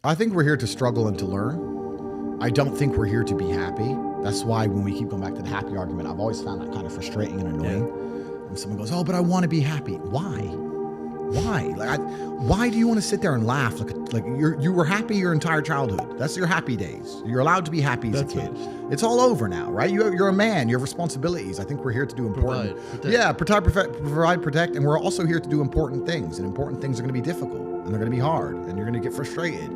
I think we're here to struggle and to learn. I don't think we're here to be happy. That's why when we keep going back to the happy argument, I've always found that kind of frustrating and annoying. When someone goes, oh, but I want to be happy. Why? Why do you want to sit there and laugh? Like you were happy your entire childhood. That's your happy days. You're allowed to be happy as a kid. It's all over now, right? You're a man. You have responsibilities. I think we're here to do important. Provide, protect, and we're also here to do important things. And important things are going to be difficult, and they're going to be hard, and you're going to get frustrated.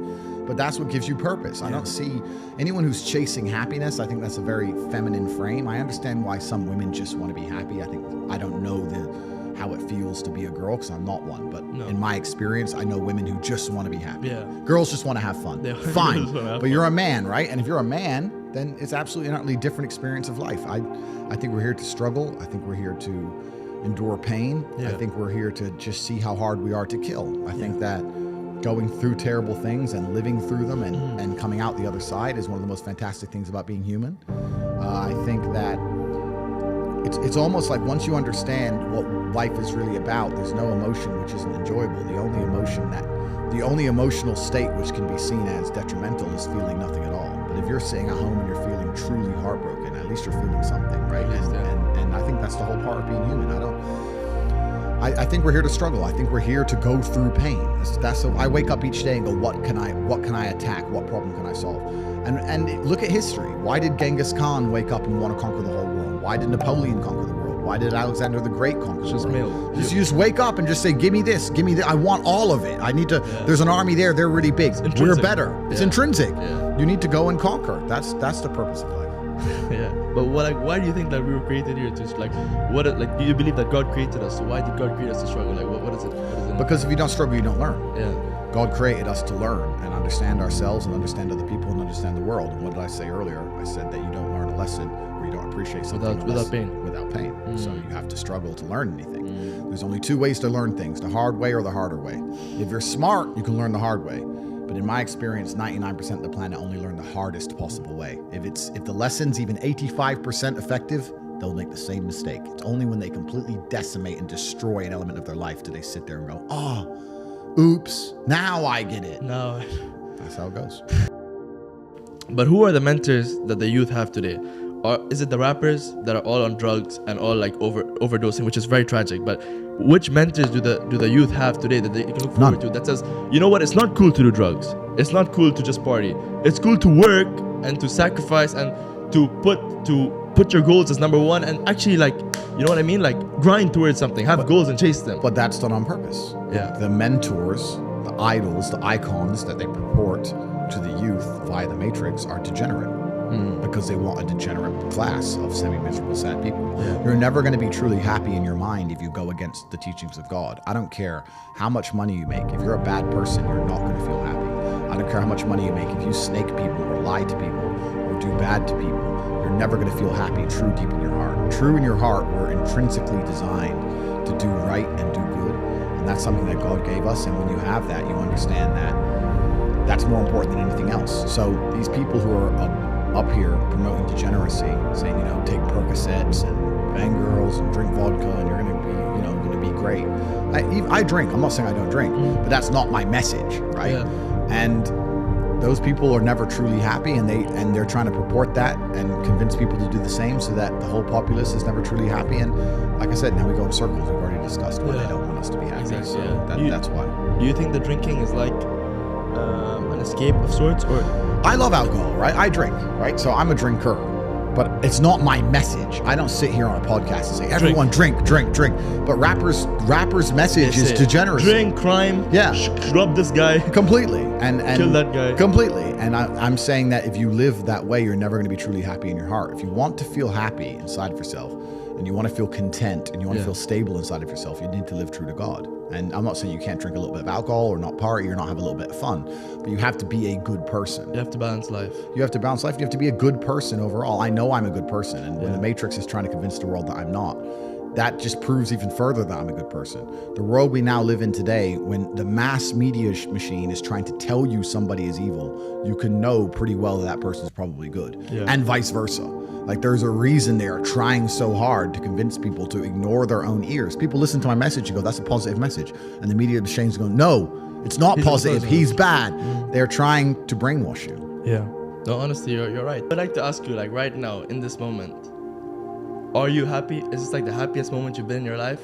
But that's what gives you purpose. I don't see anyone who's chasing happiness. I think that's a very feminine frame. I understand why some women just want to be happy. I don't know how it feels to be a girl because I'm not one. But in my experience, I know women who just want to be happy. Yeah. Girls just want to have fun. Fine. But you're a man, right? And if you're a man, then it's absolutely an utterly different experience of life. I think we're here to struggle. I think we're here to endure pain. Yeah. I think we're here to just see how hard we are to kill. I think that going through terrible things and living through them and coming out the other side is one of the most fantastic things about being human. I think that it's almost like once you understand what life is really about, there's no emotion which isn't enjoyable. The only emotional state which can be seen as detrimental is feeling nothing at all. But if you're sitting at home and you're feeling truly heartbroken, at least you're feeling something, right? And I think that's the whole part of being human. I think we're here to struggle. I think we're here to go through pain. I wake up each day and go, what can I attack? What problem can I solve? And look at history. Why did Genghis Khan wake up and want to conquer the whole world? Why did Napoleon conquer the world? Why did Alexander the Great conquer the world? You just wake up and just say, give me this, give me that. I want all of it. I need to, there's an army there, they're really big. We're better. It's intrinsic. You need to go and conquer. That's the purpose of life. But why do you think that we were created here to do you believe that God created us? So why did God create us to struggle? What is it? Because if you don't struggle, you don't learn. God created us to learn and understand ourselves and understand other people and understand the world. And what did I say earlier? I said that you don't learn a lesson or you don't appreciate something without pain. Without pain. So you have to struggle to learn anything. There's only two ways to learn things: the hard way or the harder way. If you're smart, you can learn the hard way. But in my experience, 99% of the planet only learn the hardest possible way. If the lesson's even 85% effective, they'll make the same mistake. It's only when they completely decimate and destroy an element of their life do they sit there and go, oops, now I get it. No. That's how it goes. But who are the mentors that the youth have today? Or is it the rappers that are all on drugs and all like overdosing, which is very tragic? But which mentors do the youth have today that they can look forward to that says, you know what, it's not cool to do drugs. It's not cool to just party. It's cool to work and to sacrifice and to put your goals as number one and actually, like, you know what I mean? Like, grind towards something, have goals and chase them. But that's done on purpose. Yeah. The mentors, the idols, the icons that they purport to the youth via the Matrix are degenerate. Because they want a degenerate class of semi-miserable, sad people. You're never going to be truly happy in your mind if you go against the teachings of God. I don't care how much money you make. If you're a bad person, you're not going to feel happy. I don't care how much money you make. If you snake people or lie to people or do bad to people, you're never going to feel happy true deep in your heart. True in your heart, we're intrinsically designed to do right and do good. And that's something that God gave us. And when you have that, you understand that that's more important than anything else. So these people who are up here promoting degeneracy, saying, take Percocets and bang girls and drink vodka and you're going to be great. I drink. I'm not saying I don't drink, but that's not my message, right? And those people are never truly happy, and they're trying to purport that and convince people to do the same, so that the whole populace is never truly happy. And like I said, now we go in circles. We've already discussed why they don't want us to be happy. Exactly, so that's why. Do you think the drinking is like an escape of sorts, or? I love alcohol, right? I drink, right? So I'm a drinker, but it's not my message. I don't sit here on a podcast and say, everyone drink. But rappers' message is degeneracy. Drink, crime, rob this guy. Completely. And kill that guy. Completely. And I'm saying that if you live that way, you're never going to be truly happy in your heart. If you want to feel happy inside of yourself, and you want to feel content, and you want to feel stable inside of yourself, you need to live true to God. And I'm not saying you can't drink a little bit of alcohol or not party or not have a little bit of fun, but you have to be a good person. You have to balance life. You have to balance life. You have to be a good person overall. I know I'm a good person, and when the Matrix is trying to convince the world that I'm not, that just proves even further that I'm a good person. The world we now live in today, when the mass media machine is trying to tell you somebody is evil, you can know pretty well that person's probably good, and vice versa. Like, there's a reason they are trying so hard to convince people to ignore their own ears. People listen to my message and go, that's a positive message. And the media machine's going, no, It's not positive. He's bad. They're trying to brainwash you. Yeah. No, honestly, you're right. I'd like to ask you, like right now, in this moment, are you happy? Is this like the happiest moment you've been in your life?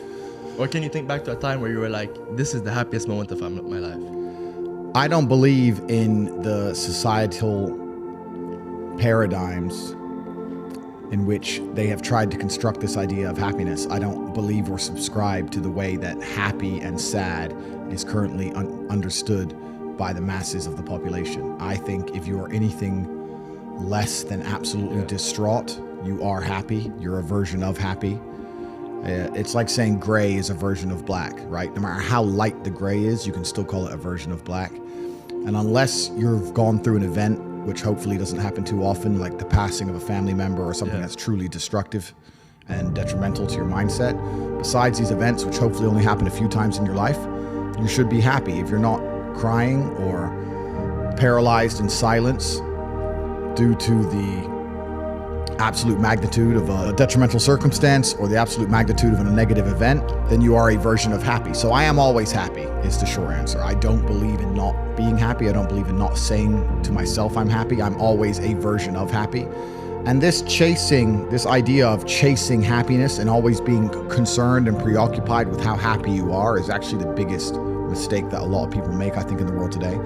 Or can you think back to a time where you were like, this is the happiest moment of my life? I don't believe in the societal paradigms in which they have tried to construct this idea of happiness. I don't believe or subscribe to the way that happy and sad is currently understood by the masses of the population. I think if you are anything less than absolutely distraught, you are happy. You're a version of happy. It's like saying gray is a version of black, right? No matter how light the gray is, you can still call it a version of black. And unless you've gone through an event, which hopefully doesn't happen too often, like the passing of a family member or something that's truly destructive and detrimental to your mindset, besides these events, which hopefully only happen a few times in your life, you should be happy. If you're not crying or paralyzed in silence due to the absolute magnitude of a detrimental circumstance or the absolute magnitude of a negative event, then you are a version of happy. So I am always happy is the short answer. I don't believe in not being happy. I don't believe in not saying to myself I'm happy. I'm always a version of happy. And this idea of chasing happiness and always being concerned and preoccupied with how happy you are is actually the biggest mistake that a lot of people make, I think, in the world today.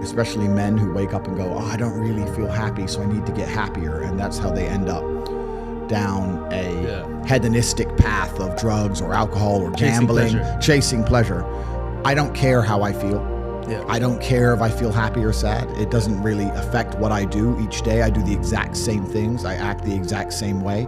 Especially men who wake up and go, oh, I don't really feel happy, so I need to get happier. And that's how they end up down a hedonistic path of drugs or alcohol or gambling, chasing pleasure. I don't care how I feel. Yeah. I don't care if I feel happy or sad. It doesn't really affect what I do each day. I do the exact same things. I act the exact same way.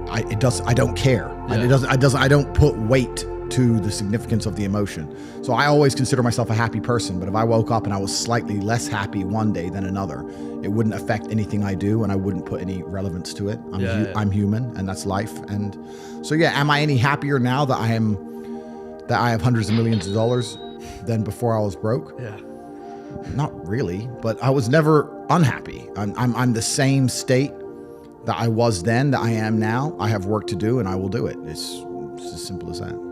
I don't care. Yeah. I don't put weight to the significance of the emotion. So I always consider myself a happy person, but if I woke up and I was slightly less happy one day than another, it wouldn't affect anything I do and I wouldn't put any relevance to it. I'm human and that's life. And so am I any happier now that I have hundreds of millions of dollars than before I was broke? Yeah. Not really, but I was never unhappy. I'm the same state that I was then that I am now. I have work to do and I will do it. It's as simple as that.